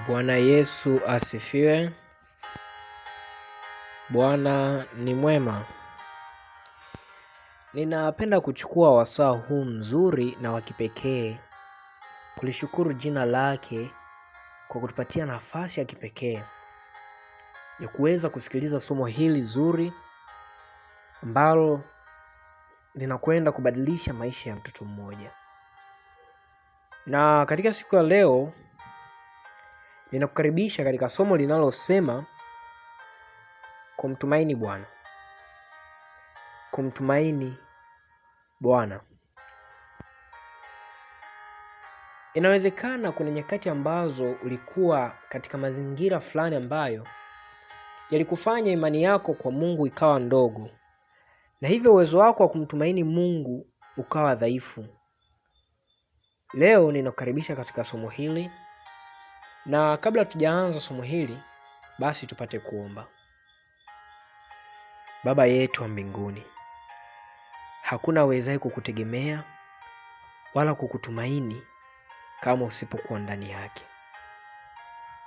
Bwana Yesu asifiwe. Bwana ni mwema. Ninapenda kuchukua wasaa huu mzuri na wa kipekee kulishukuru jina lake kwa kutupatia nafasi ya kipekee ya kuweza kusikiliza somo hili zuri ambalo linakwenda kubadilisha maisha ya mtoto mmoja. Na katika siku ya leo ninakukaribisha katika somo linalosema kumtumaini Bwana. Kumtumaini Bwana. Inawezekana kuna nyakati ambazo ulikuwa katika mazingira fulani ambayo yalikufanya imani yako kwa Mungu ikawa ndogo, na hivyo uwezo wako wa kumtumaini Mungu ukawa dhaifu. Leo ninakukaribisha katika somo hili, na kabla tujaanza somo hili, basi tupate kuomba. Baba yetu wa mbinguni, hakuna awezaye kukutegemea wala kukutumaini kama usipokuwa ndani yake.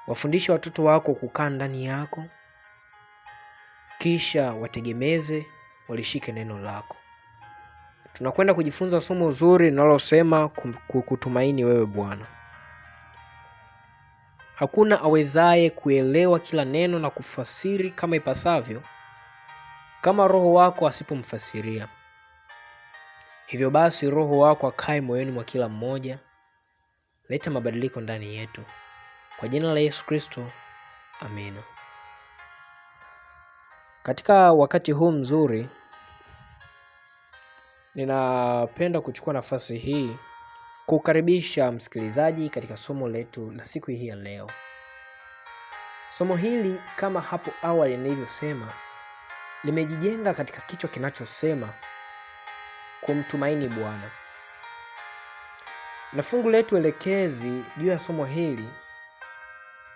Wafundishe watoto wako kukaa ndani yako, kisha wategemeze, walishike neno lako. Tunakwenda kujifunza somo zuri linalosema kukutumaini wewe Bwana. Hakuna awezaye kuelewa kila neno na kufasiri kama ipasavyo kama Roho wako asipomfasiria. Hivyo basi Roho wako akae moyoni mwa kila mmoja. Leta mabadiliko ndani yetu. Kwa jina la Yesu Kristo, amina. Katika wakati huu mzuri, ninapenda kuchukua nafasi hii kukaribisha msikilizaji katika somo letu la siku hii ya leo. Somo hili kama hapo awali nilivyosema, limejijenga katika kichwa kinachosema kumtumaini Bwana. Na fungu letu elekezi juu ya somo hili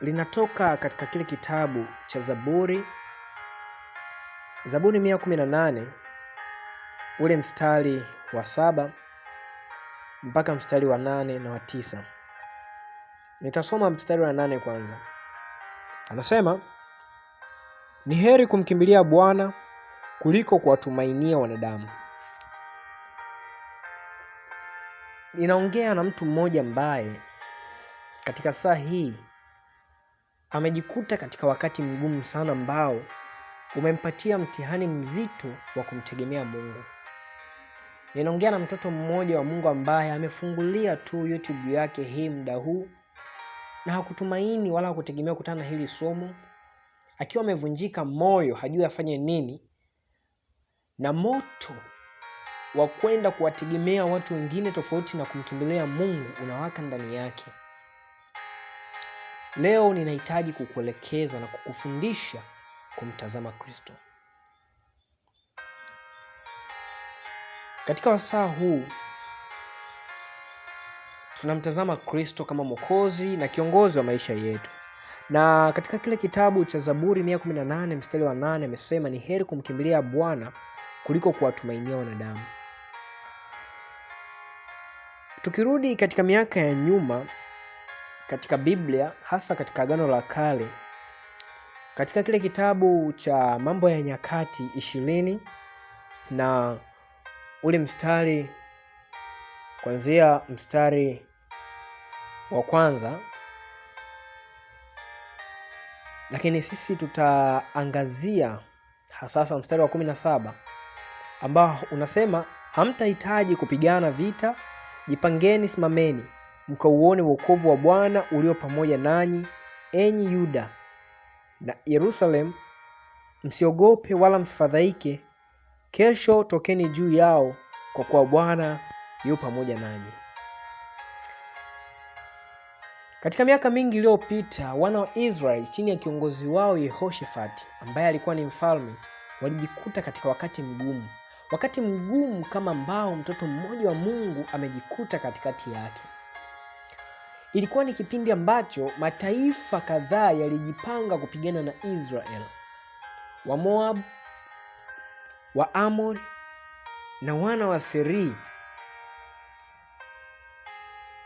linatoka katika kile kitabu cha Zaburi 118, ule mstari wa 7 mpaka mstari wa 8 na wa 9. Nitasoma mstari wa 8 kwanza. Anasema, ni heri kumkimbilia Bwana kuliko kuwatumainia wanadamu. Ninaongea na mtu mmoja ambaye katika saa hii amejikuta katika wakati mgumu sana ambao umempatia mtihani mzito wa kumtegemea Mungu. Ninaongea na mtoto mmoja wa Mungu ambaye amefungulia tu YouTube yake hii muda huu na hakutumaini wala hakutegemea kukutana na hili somo, akiwa amevunjika moyo, hajui afanye nini, na moto wa kwenda kuwategemea watu wengine tofauti na kumkimbilia Mungu unawaka ndani yake. Leo ninahitaji kukuelekeza na kukufundisha kumtazama Kristo. Katika wasaa huu tunamtazama Kristo kama Mwokozi na kiongozi wa maisha yetu. Na katika kile kitabu cha Zaburi 118 mstari wa 8 amesema ni heri kumkimbilia Bwana kuliko kuwatumainia wanadamu. Tukirudi katika miaka ya nyuma katika Biblia, hasa katika Agano la Kale, katika kile kitabu cha Mambo ya Nyakati 20 na ule mstari kuanzia mstari wa kwanza, lakini sisi tutaangazia hasa mstari wa 17 ambao unasema, hamtahitaji kupigana vita, jipangeni, simameni mkauone wokovu wa Bwana ulio pamoja nanyi, enyi Yuda na Yerusalemu, msiogope wala msifadhaike. Kesho tokeni juu yao, kwa kuwa Bwana yu pamoja nanyi. Katika miaka mingi iliyopita, wana wa Israeli chini ya kiongozi wao Yehoshafati ambaye alikuwa ni mfalme, walijikuta katika wakati mgumu. Wakati mgumu kama ambao mtoto mmoja wa Mungu amejikuta katikati yake. Ilikuwa ni kipindi ambacho mataifa kadhaa yalijipanga kupigana na Israeli. Wa Moab, wa Amon na wana wa Seri,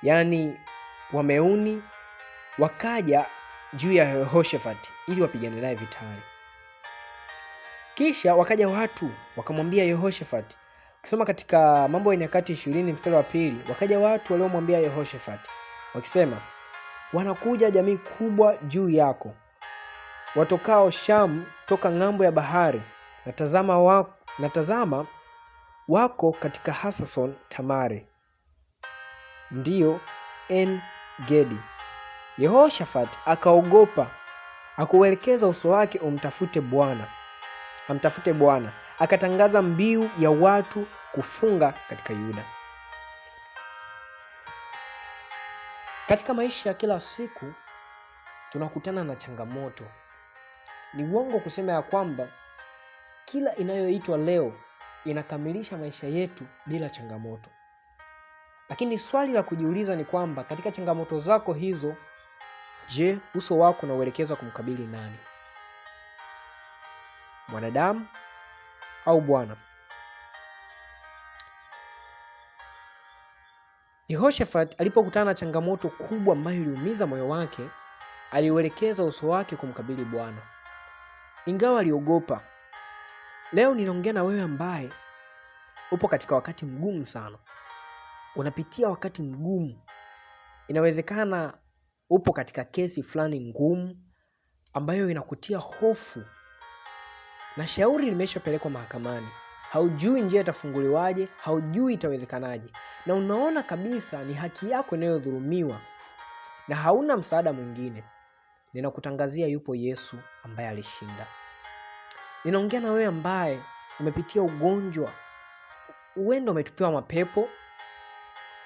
yani Wameuni, wakaja juu ya Yehoshafati ili wapigane naye vitani. Kisha wakaja watu wakamwambia Yehoshafati. Ukisoma katika Mambo ya Nyakati 20 mstari wa 2, wakaja watu waliomwambia Yehoshafati wakisema, wanakuja jamii kubwa juu yako watokao Sham toka ng'ambo ya bahari, na tazama wako katika Hasason Tamari, ndiyo En Gedi. Yehoshafati akaogopa, akuelekeza uso wake amtafute Bwana, akatangaza mbiu ya watu kufunga katika Yuda. Katika maisha ya kila siku tunakutana na changamoto. Ni uongo kusema ya kwamba kila inayoitwa leo inakamilisha maisha yetu bila changamoto. Lakini swali la kujiuliza ni kwamba katika changamoto zako hizo, je, uso wako unauelekeza kumkabili nani? Mwanadamu au Bwana? Yehoshafati alipokutana na changamoto kubwa ambayo iliumiza moyo wake, aliuelekeza uso wake kumkabili Bwana. Ingawa aliogopa. Leo ninaongea na wewe ambaye upo katika wakati mgumu sana. Unapitia wakati mgumu. Inawezekana upo katika kesi fulani ngumu ambayo inakutia hofu. Na shauri limeshapelekwa mahakamani. Haujui njia itafunguliwaje, haujui itawezekanaje. Na unaona kabisa ni haki yako inayodhulumiwa na hauna msaada mwingine. Ninakutangazia yupo Yesu ambaye alishinda. Ninaongea na wewe ambaye umepitia ugonjwa. Huenda umetupiwa mapepo.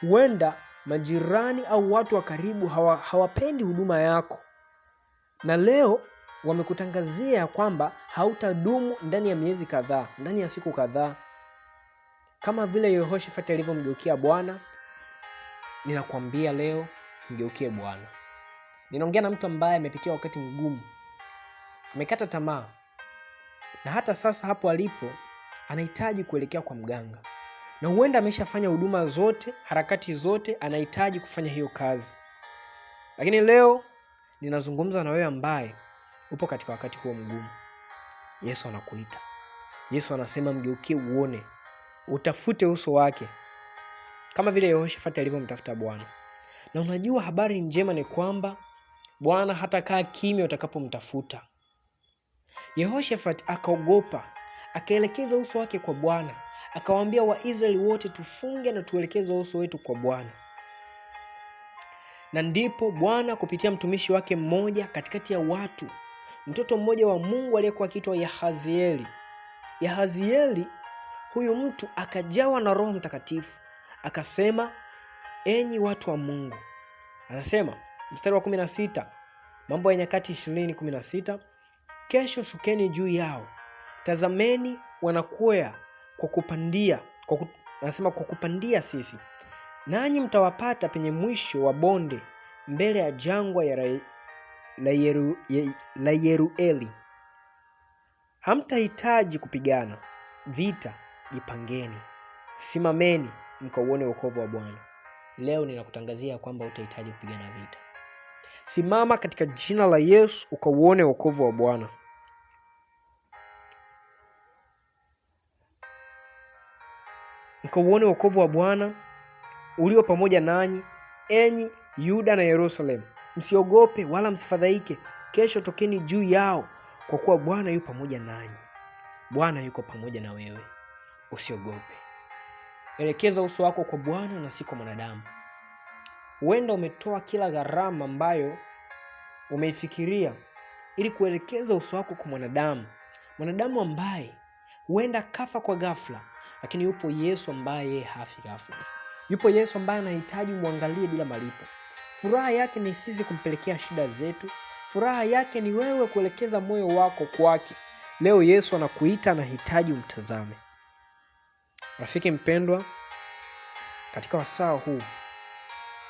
Huenda majirani au watu wa karibu hawapendi huduma yako. Na leo wamekutangazia kwamba hautadumu ndani ya miezi kadhaa, ndani ya siku kadhaa. Kama vile Yehoshafati alivyomgeukia Bwana, ninakwambia leo mgeukie Bwana. Ninaongea na mtu ambaye amepitia wakati mgumu. Amekata tamaa. Na hata sasa hapo alipo anahitaji kuelekea kwa mganga. Na huenda ameshafanya huduma zote, harakati zote, anahitaji kufanya hiyo kazi. Lakini leo ninazungumza na wewe ambaye upo katika wakati huo mgumu. Yesu anakuita. Yesu anasema mgeukie uone. Utafute uso wake. Kama vile Yehoshafati alivyomtafuta Bwana. Na unajua habari njema ni kwamba Bwana hatakaa kimya utakapomtafuta. Yehoshafati akaogopa, akaelekeza uso wake kwa Bwana. Akawaambia Waisraeli wote tufunge na tuelekeze uso wetu kwa Bwana. Na ndipo Bwana kupitia mtumishi wake mmoja katikati ya watu, mtoto mmoja wa Mungu aliyekuwa akiitwa Yahazieli, huyu mtu akajawa na Roho Mtakatifu. Akasema, enyi watu wa Mungu. Anasema mstari wa 16, Mambo ya Nyakati 20:16, kesho shukeni juu yao. Tazameni wanakwea kwa kupandia sisi. Nanyi mtawapata penye mwisho wa bonde mbele ya jangwa la Yerueli. Hamtahitaji kupigana vita, jipangeni. Simameni mkauone wokovu wa Bwana. Leo ninakutangazia kwamba utahitaji kupigana vita. Simama katika jina la Yesu ukauone wokovu wa Bwana. Mkauone wokovu wa Bwana ulio pamoja nanyi, enyi Yuda na Yerusalemu. Msiogope wala msifadhaike. Kesho tokeni juu yao, kwa kuwa Bwana yuko pamoja nanyi. Bwana yuko pamoja na wewe. Usiogope. Elekeza uso wako kwa Bwana na si kwa mwanadamu. Huenda umetoa kila gharama ambayo umeifikiria ili kuelekeza uso wako kwa mwanadamu ambaye huenda kafa kwa ghafla, lakini yupo Yesu ambaye hafi ghafla. Yupo Yesu ambaye anahitaji muangalie bila malipo. Furaha yake ni sisi kumpelekea shida zetu. Furaha yake ni wewe kuelekeza moyo wako kwake. Leo Yesu anakuita, anahitaji umtazame. Rafiki mpendwa, katika wasaa huu,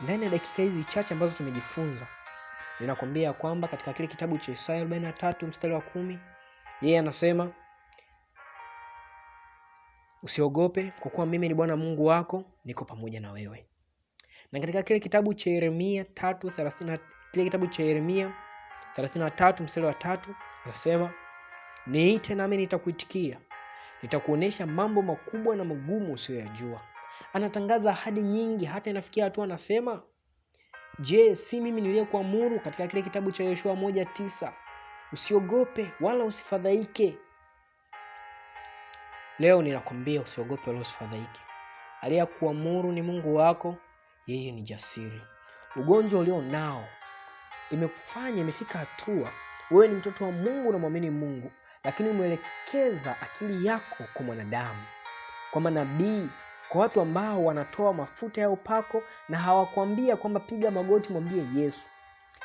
ndani ya dakika hizi chache ambazo tumejifunza, ninakwambia kwamba katika kile kitabu cha Isaya 43 mstari wa 10, yeye anasema, usiogope kwa kuwa mimi ni Bwana Mungu wako, niko pamoja na wewe. Na katika kile kitabu cha Yeremia 3:30, kile kitabu cha Yeremia 33 mstari wa 3 anasema, niite nami nitakuitikia, nitakuonesha mambo makubwa na magumu usiyoyajua. Anatangaza ahadi nyingi, hata inafikia hatua anasema, je, si mimi niliyekuamuru katika kile kitabu cha Yoshua 1:9, usiogope wala usifadhaike. Leo ninakwambia usiogope wala usifadhaike. Aliyekuamuru ni Mungu wako, yeye ni jasiri. Ugonjwa ulio nao imefika hatua wewe ni mtoto wa Mungu na muamini Mungu, lakini umeelekeza akili yako kwa mwanadamu, kwa manabii, kwa watu ambao wanatoa mafuta ya upako na hawakwambia kwamba piga magoti mwambie Yesu.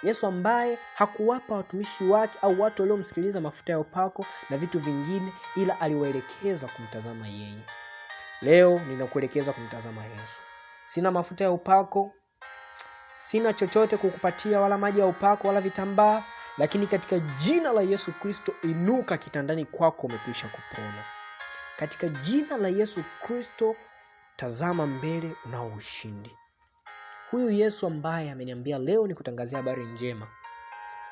Yesu ambaye hakuwapa watumishi wake au watu waliomsikiliza mafuta ya upako na vitu vingine, ila aliwaelekeza kumtazama yeye. Leo ninakuelekeza kumtazama Yesu. Sina mafuta ya upako, sina chochote kukupatia, wala maji ya upako wala vitambaa, lakini katika jina la Yesu Kristo, inuka kitandani kwako, umekwisha kupona. Katika jina la Yesu Kristo, tazama mbele, unao ushindi. Huyu Yesu ambaye ameniambia leo nikutangazia habari njema,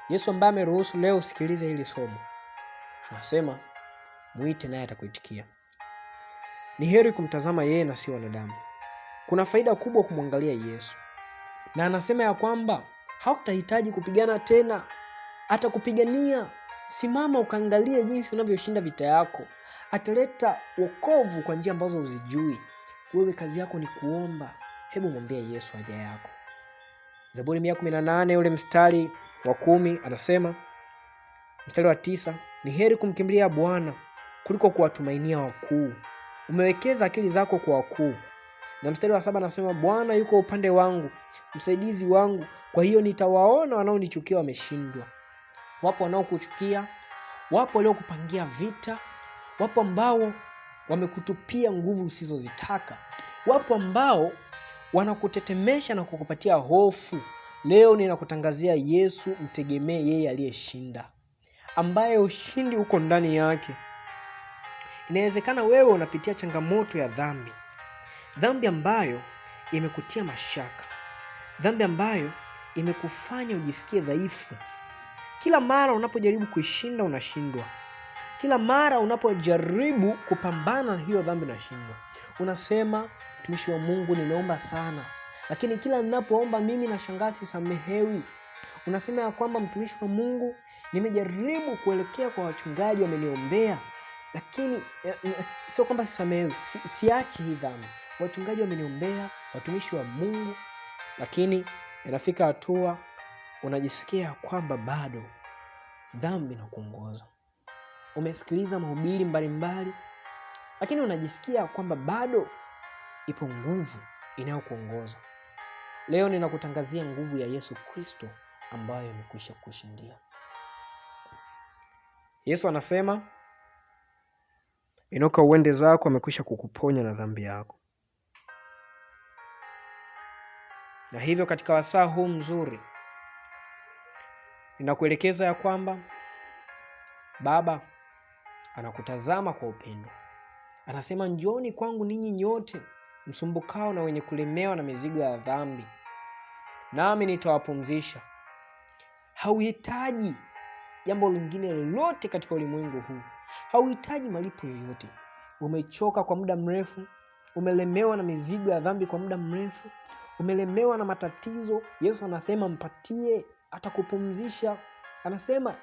Yesu ambaye ameruhusu leo usikilize hili somo, anasema muite naye atakuitikia. Ni heri kumtazama yeye na si wanadamu. Kuna faida kubwa kumwangalia Yesu. Na anasema ya kwamba hautahitaji kupigana tena, atakupigania. Simama ukaangalie jinsi unavyoshinda vita yako. Ataleta wokovu kwa njia ambazo uzijui. Wewe kazi yako ni kuomba. Hebu mwambie Yesu haja yako. Zaburi 118 ule mstari wa 10 anasema, mstari wa 9, ni heri kumkimbilia Bwana kuliko kuwatumainia wakuu. Umewekeza akili zako kwa wakuu. Na mstari wa 7 anasema, Bwana yuko upande wangu, msaidizi wangu, kwa hiyo nitawaona wanaonichukia wameshindwa. Wapo wanaokuchukia, wapo waliokupangia vita, wapo ambao wamekutupia nguvu usizozitaka, wapo ambao wanakutetemesha na kukupatia hofu. Leo ninakutangazia Yesu, mtegemee yeye aliyeshinda, ambaye ushindi uko ndani yake. Inawezekana wewe unapitia changamoto ya dhambi. Dhambi ambayo imekutia mashaka. Dhambi ambayo imekufanya ujisikie dhaifu. Kila mara unapojaribu kuishinda unashindwa. Kila mara unapojaribu kupambana na hiyo dhambi unashindwa. Unasema, mtumishi wa Mungu, nimeomba sana, lakini kila ninapoomba mimi nashangaa sisamehewi. Unasema ya kwamba, mtumishi wa Mungu, nimejaribu kuelekea kwa wachungaji wameniombea, lakini sio kwamba sisamehewi, siachi hii dhambi. Wachungaji wameniombea, watumishi wa Mungu, lakini inafika hatua unajisikia kwamba bado dhambi inakuongoza. Umesikiliza mahubiri mbalimbali, lakini unajisikia kwamba bado ipo nguvu inayokuongoza. Leo ninakutangazia nguvu ya Yesu Kristo ambayo imekwisha kushindia. Yesu anasema, inuka uende zako, amekwisha kukuponya na dhambi yako. Na hivyo katika wasaa huu mzuri ninakuelekeza ya kwamba Baba anakutazama kwa upendo. Anasema, njooni kwangu ninyi nyote msumbukao na wenye kulemewa na mizigo ya dhambi, nami nitawapumzisha. Hauhitaji jambo lingine lolote katika ulimwengu huu. Hauhitaji malipo yoyote. Umechoka kwa muda mrefu, umelemewa na mizigo ya dhambi kwa muda mrefu, umelemewa na matatizo. Yesu anasema mpatie, atakupumzisha. Anasema,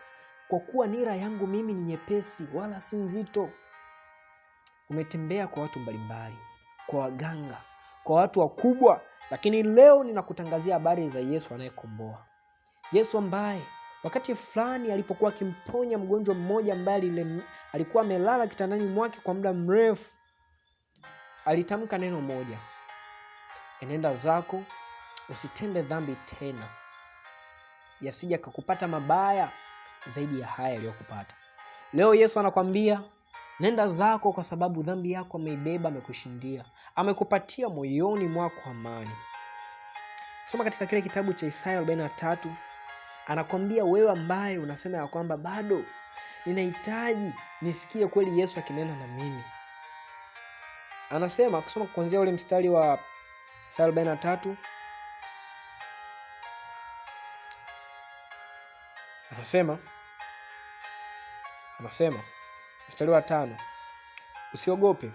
kwa kuwa nira yangu mimi ni nyepesi wala si nzito. Umetembea kwa watu mbalimbali, kwa waganga, kwa watu wakubwa, lakini leo ninakutangazia habari za Yesu anayekomboa. Yesu ambaye wakati fulani alipokuwa akimponya mgonjwa mmoja ambaye alikuwa amelala kitandani mwake kwa muda mrefu, alitamka neno moja, enenda zako, usitende dhambi tena, yasija kukupata mabaya zaidi ya haya yaliyokupata. Leo Yesu anakwambia, nenda zako, kwa sababu dhambi yako ameibeba, amekushindia, amekupatia moyoni mwako amani. Soma katika kile kitabu cha Isaya 43, anakwambia wewe ambaye unasema ya kwamba bado ninahitaji nisikie kweli Yesu akinena na mimi. Anasema, kusoma kuanzia ule mstari wa Isaya 43, Anasema mstari wa 5, usiogope,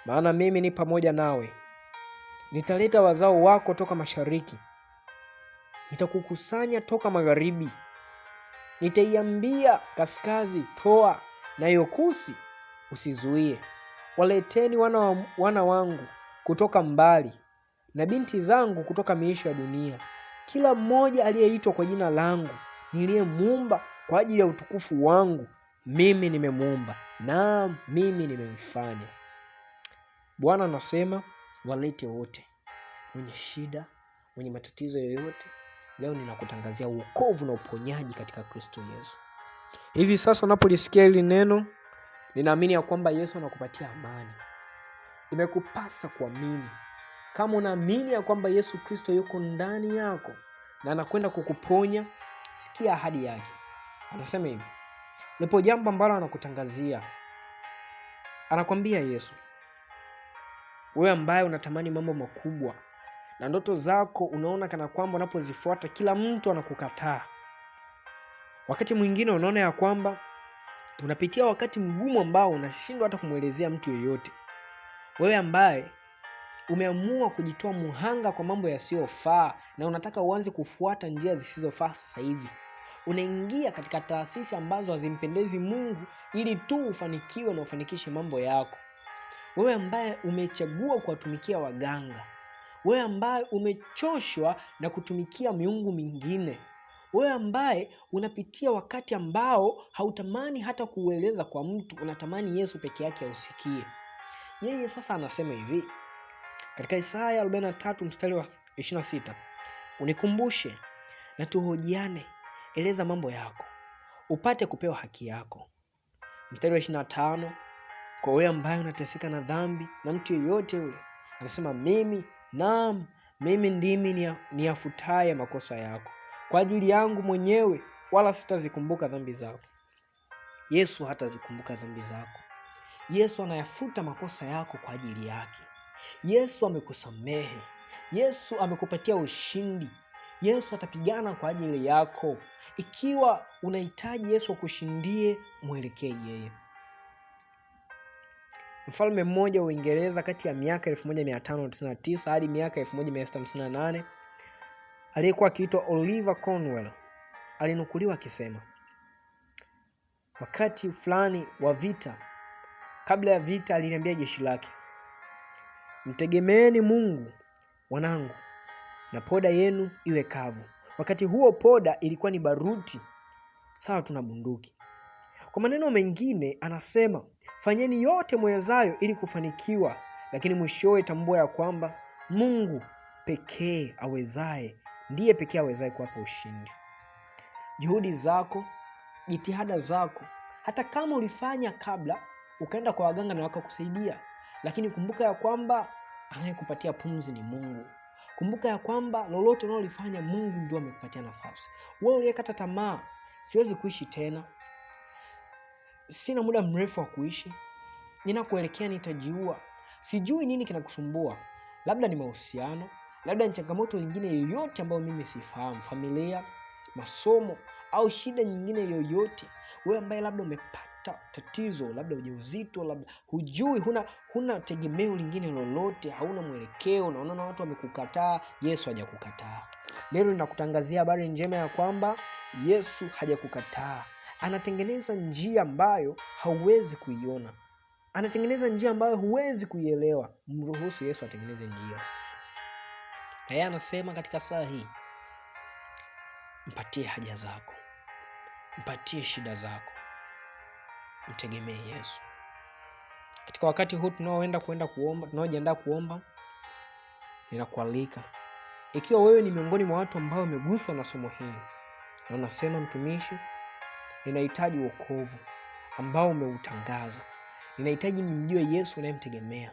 maana mimi ni pamoja nawe. Nitaleta wazao wako toka mashariki, nitakukusanya toka magharibi. Nitaiambia kaskazi, toa, na Yokusi, usizuie. Waleteni wana wangu kutoka mbali, na binti zangu kutoka miisho ya dunia, kila mmoja aliyeitwa kwa jina langu, niliyemuumba kwa ajili ya utukufu wangu. Mimi nimemuumba, naam, mimi nimemfanya. Bwana anasema walete wote, mwenye shida, mwenye matatizo yoyote. Leo ninakutangazia wokovu na uponyaji katika Kristo Yesu. Hivi sasa unapolisikia hili neno, ninaamini ya kwamba Yesu anakupatia amani. Imekupasa kuamini. Kama unaamini ya kwamba Yesu Kristo yuko ndani yako na anakwenda kukuponya, sikia ahadi yake. Anasema hivi, lipo jambo ambalo anakutangazia. Anakwambia Yesu, wewe ambaye unatamani mambo makubwa na ndoto zako unaona kana kwamba unapozifuata kila mtu anakukataa. Wakati mwingine unaona ya kwamba unapitia wakati mgumu ambao unashindwa hata kumwelezea mtu yeyote. Wewe ambaye umeamua kujitoa muhanga kwa mambo yasiyofaa na unataka uanze kufuata njia zisizofaa sasa hivi. Unaingia katika taasisi ambazo hazimpendezi Mungu ili tu ufanikiwe na ufanikishe mambo yako. Wewe ambaye umechagua kuwatumikia waganga. Wewe ambaye umechoshwa na kutumikia miungu mingine. Wewe ambaye unapitia wakati ambao hautamani hata kueleza kwa mtu, unatamani Yesu peke yake ausikie. Yeye sasa anasema hivi katika Isaya 43 mstari wa 26, unikumbushe na tuhojiane, eleza mambo yako, upate kupewa haki yako. Mstari wa 25, kwa wewe ambaye unateseka na dhambi na mtu yeyote yule, anasema mimi, naam, mimi ndimi niyafutaye makosa yako kwa ajili yangu mwenyewe, wala sitazikumbuka dhambi zako. Yesu hatazikumbuka dhambi zako. Yesu anayafuta makosa yako kwa ajili yake. Yesu amekusamehe. Yesu amekupatia ushindi. Yesu atapigana kwa ajili yako. Ikiwa unahitaji Yesu akushindie, mwelekee yeye. Mfalme mmoja wa Uingereza kati ya miaka 1599 hadi miaka 1658 aliyekuwa akiitwa Oliver Cromwell alinukuliwa akisema, wakati fulani wa vita, kabla ya vita, aliliambia jeshi lake, mtegemeeni Mungu wanangu, na poda yenu iwe kavu. Wakati huo poda ilikuwa ni baruti sawa tuna bunduki. Kwa maneno mengine anasema, fanyeni yote mwezayo ili kufanikiwa, lakini mwishowe tambua ya kwamba Mungu pekee awezaye, ndiye pekee awezaye kuwapa ushindi. Juhudi zako, jitihada zako, hata kama ulifanya kabla ukaenda kwa waganga na wakakusaidia, lakini kumbuka ya kwamba anayekupatia pumzi ni Mungu. Kumbuka ya kwamba lolote unalolifanya Mungu ndio amekupatia nafasi. Wewe uliyekata tamaa, siwezi kuishi tena, sina muda mrefu wa kuishi, ninakuelekea nitajiua, sijui nini kinakusumbua, labda ni mahusiano, labda ni changamoto nyingine yoyote ambayo mimi sifahamu, familia, masomo au shida nyingine yoyote. Wewe ambaye labda umepata tatizo, labda ujauzito, labda hujui, huna tegemeo lingine lolote, hauna mwelekeo, unaona watu wamekukataa, Yesu hajakukataa. Leo ninakutangazia habari njema ya kwamba Yesu hajakukataa. Anatengeneza njia ambayo hauwezi kuiona. Anatengeneza njia ambayo huwezi kuielewa. Mruhusu Yesu atengeneze njia. Na yeye anasema katika saa hii, mpatie haja zako, mpatie shida zako, mtegemee Yesu. Katika wakati huu tunaojiandaa kuomba, ninakualika, ikiwa wewe ni miongoni mwa watu ambao wameguswa na somo hili na unasema, mtumishi, ninahitaji wokovu ambao umeutangaza, ninahitaji nimjue Yesu ninayemtegemea,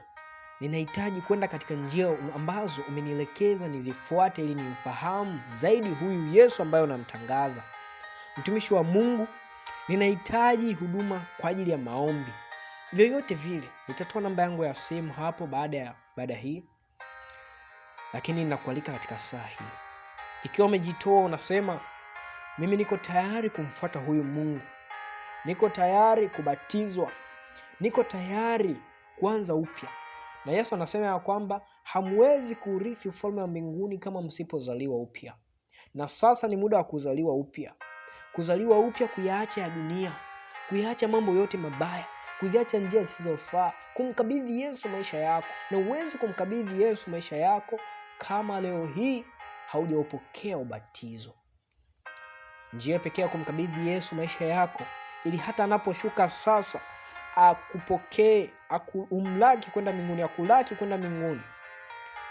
ninahitaji kwenda katika njia ambazo umenielekeza nizifuate ili nimfahamu zaidi huyu Yesu ambaye unamtangaza. Mtumishi wa Mungu, ninahitaji huduma kwa ajili ya maombi, vyovyote vile. Nitatoa namba yangu ya simu hapo baada hii, lakini ninakualika katika saa hii, ikiwa umejitoa unasema, mimi niko tayari kumfuata huyu Mungu, niko tayari kubatizwa, niko tayari kuanza upya. Na Yesu anasema ya kwamba hamwezi kuurithi ufalme wa mbinguni kama msipozaliwa upya. Na sasa ni muda wa kuzaliwa upya. Kuzaliwa upya, kuyaacha ya dunia, kuyaacha mambo yote mabaya, kuziacha njia zisizofaa, kumkabidhi Yesu maisha yako. Na uwezi kumkabidhi Yesu maisha yako kama leo hii haujaupokea ubatizo. Njia pekee ya kumkabidhi Yesu maisha yako, ili hata anaposhuka sasa akupokee, umlaki kwenda mbinguni, akulaki kwenda mbinguni,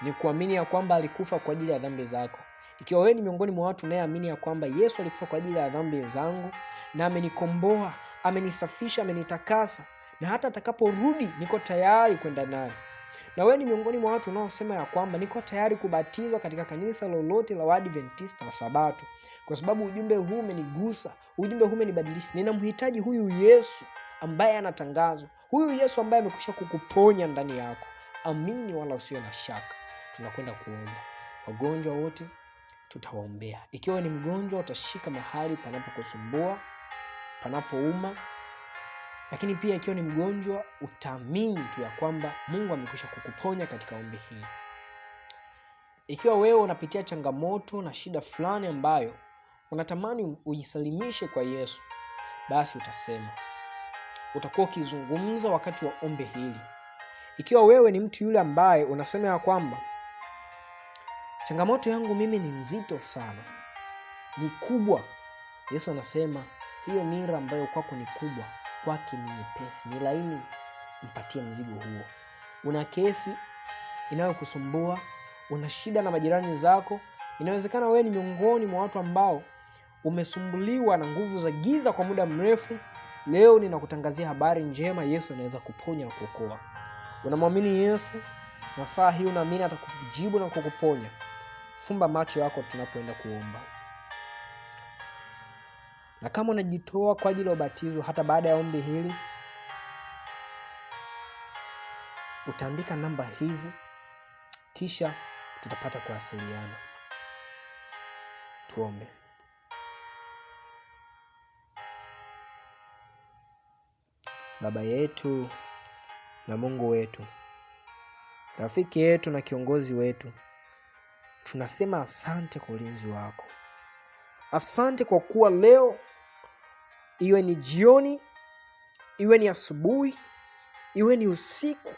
ni kuamini ya kwamba alikufa kwa ajili ya dhambi zako. Ikiwa wewe ni miongoni mwa watu unayeamini ya kwamba Yesu alikufa kwa ajili ya dhambi zangu na amenikomboa, amenisafisha, amenitakasa, na hata atakaporudi niko tayari kwenda naye. Na wewe ni miongoni mwa watu unaosema ya kwamba niko tayari kubatizwa katika kanisa lolote la Waadventista wa Sabato, kwa sababu ujumbe huu umenigusa, ujumbe huu umenibadilisha. Ninamhitaji huyu Yesu ambaye anatangazwa, huyu Yesu ambaye amekwisha kukuponya ndani yako. Amini wala usio na shaka. Tunakwenda kuomba. Wagonjwa wote tutawaombea. Ikiwa ni mgonjwa, utashika mahali panapokusumbua, panapouma. Lakini pia ikiwa ni mgonjwa, utaamini tu ya kwamba Mungu amekwisha kukuponya katika ombi hili. Ikiwa wewe unapitia changamoto na shida fulani ambayo unatamani ujisalimishe kwa Yesu, basi utasema, utakuwa ukizungumza wakati wa ombi hili. Ikiwa wewe ni mtu yule ambaye unasema ya kwamba changamoto yangu mimi ni nzito sana, ni kubwa, Yesu anasema hiyo nira ambayo kwako ni kubwa, kwake ni nyepesi, ni laini, mpatie mzigo huo. Una kesi inayokusumbua, una shida na majirani zako, inawezekana wewe ni miongoni mwa watu ambao umesumbuliwa na nguvu za giza kwa muda mrefu. Leo ninakutangazia habari njema, Yesu anaweza kuponya na kuokoa. Unamwamini Yesu, na saa hii unaamini atakujibu na kukuponya. Fumba macho yako tunapoenda kuomba. Na kama unajitoa kwa ajili ya ubatizo, hata baada ya ombi hili, utaandika namba hizi, kisha tutapata kuwasiliana. Tuombe. Baba yetu na Mungu wetu, rafiki yetu na kiongozi wetu, tunasema asante kwa ulinzi wako. Asante kwa kuwa leo, iwe ni jioni, iwe ni asubuhi, iwe ni usiku,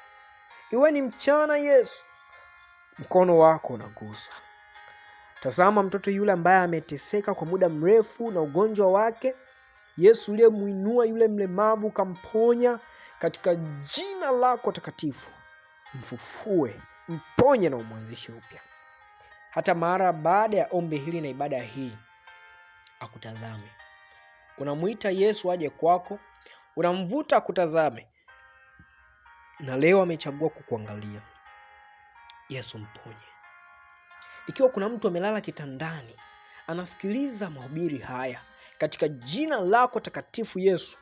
iwe ni mchana, Yesu, mkono wako unagusa. Tazama mtoto yule ambaye ameteseka kwa muda mrefu na ugonjwa wake. Yesu uliyemuinua yule mlemavu kamponya, katika jina lako takatifu mfufue, mponye na umwanzishe upya. Hata mara baada ya ombi hili na ibada hii, akutazame. Unamuita Yesu aje kwako, unamvuta akutazame, na leo amechagua kukuangalia. Yesu mponye. Ikiwa kuna mtu amelala kitandani anasikiliza mahubiri haya, katika jina lako takatifu Yesu,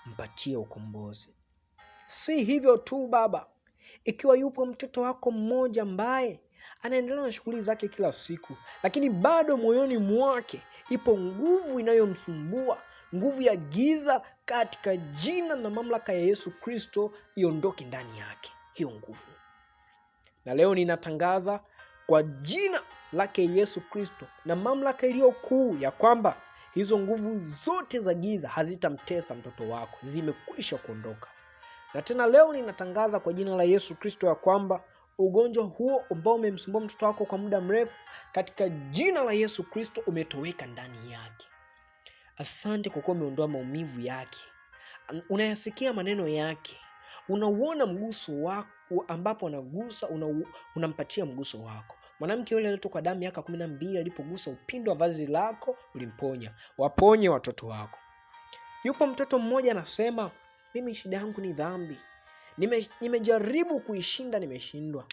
mpatie ukombozi. Si hivyo tu Baba, ikiwa yupo mtoto wako mmoja ambaye anaendelea na shughuli zake kila siku, lakini bado moyoni mwake ipo nguvu inayomsumbua, nguvu ya giza, katika jina na mamlaka ya Yesu Kristo iondoke ndani yake hiyo nguvu. Na leo ninatangaza kwa jina lake Yesu Kristo na mamlaka iliyo kuu ya kwamba hizo nguvu zote za giza hazitamtesa mtoto wako, zimekwisha kuondoka. Na tena leo ninatangaza kwa jina la Yesu Kristo ya kwamba ugonjwa huo ambao umemsumbua mtoto wako kwa muda mrefu, katika jina la Yesu Kristo umetoweka ndani yake. Asante kwa kuwa umeondoa maumivu yake. Unayasikia maneno yake. Unauona mguso wako ambapo anagusa, unampatia mguso wako. Mwanamke yule aliyetoka damu miaka 12 alipogusa upindo wa vazi lako ulimponya. Waponye watoto wako. Yupo mtoto mmoja anasema, mimi shida yangu ni dhambi. Nimejaribu kuishinda, nimeshindwa.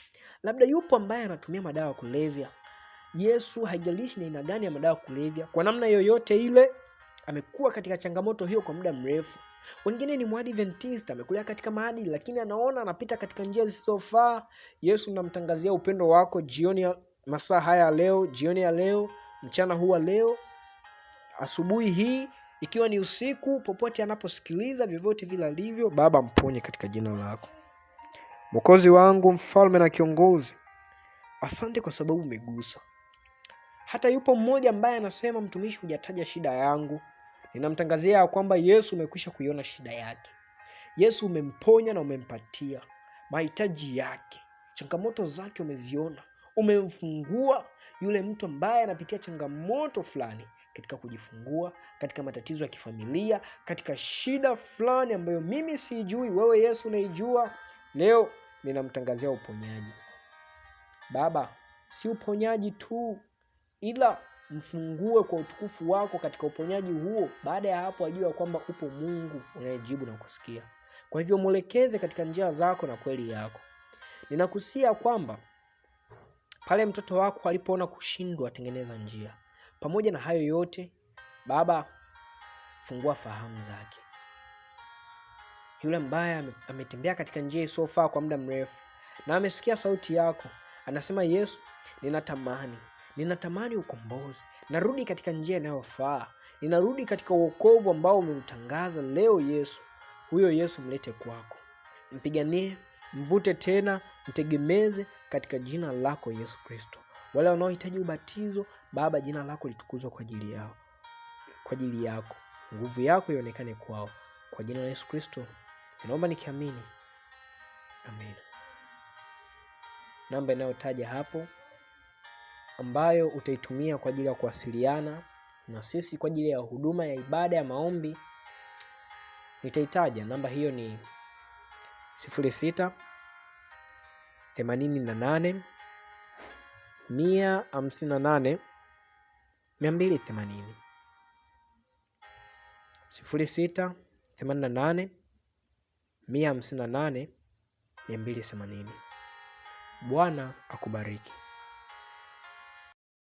Labda yupo ambaye anatumia madawa ya kulevya. Yesu, haijalishi ni aina gani ya madawa ya kulevya, kwa namna yoyote ile amekuwa katika changamoto hiyo kwa muda mrefu. Wengine ni Mwadventista, amekulia katika maadili lakini anaona anapita katika njia zisizofaa. Yesu, namtangazia upendo wako jioni ya masaa haya leo, jioni ya leo, mchana huu leo. asubuhi hii, ikiwa ni usiku, popote anaposikiliza, vyovyote vile alivyo, Baba mponye katika jina lako. Mwokozi wangu, mfalme na kiongozi, asante kwa sababu umegusa. Hata yupo mmoja ambaye anasema, mtumishi, hujataja shida yangu. Ninamtangazia kwamba Yesu umekwisha kuiona shida yake. Yesu umemponya na umempatia mahitaji yake. Changamoto zake umeziona. Umemfungua yule mtu ambaye anapitia changamoto fulani katika kujifungua, katika matatizo ya kifamilia, katika shida fulani ambayo mimi siijui, wewe Yesu unaijua. Leo ninamtangazia uponyaji. Baba, si uponyaji tu, ila mfungue kwa utukufu wako katika uponyaji huo. Baada ya hapo ajue kwamba upo Mungu unayejibu na kusikia. Kwa hivyo mwelekeze katika njia zako na kweli yako. Ninakusia kwamba pale mtoto wako alipoona kushindwa, tengeneza njia. Pamoja na hayo yote, Baba, fungua fahamu zake. Yule ambaye ametembea katika njia isiyofaa kwa muda mrefu na amesikia sauti yako, anasema, Yesu, ninatamani ukombozi. Narudi katika njia inayofaa. Ninarudi katika wokovu ambao umeutangaza leo. Yesu, huyo Yesu mlete kwako. Mpiganie, mvute tena, mtegemeze katika jina lako Yesu Kristo. Wale wanaohitaji ubatizo, Baba, jina lako litukuzwe kwa ajili yako. Nguvu yako ionekane kwao. Kwa jina la Yesu Kristo ninaomba nikiamini. Amen. Namba inayotaja hapo ambayo utaitumia kwa ajili ya kuwasiliana na sisi kwa ajili ya huduma ya ibada ya maombi, nitaitaja. Namba hiyo ni 06 88 158 280. 06 88 158 280. Bwana akubariki.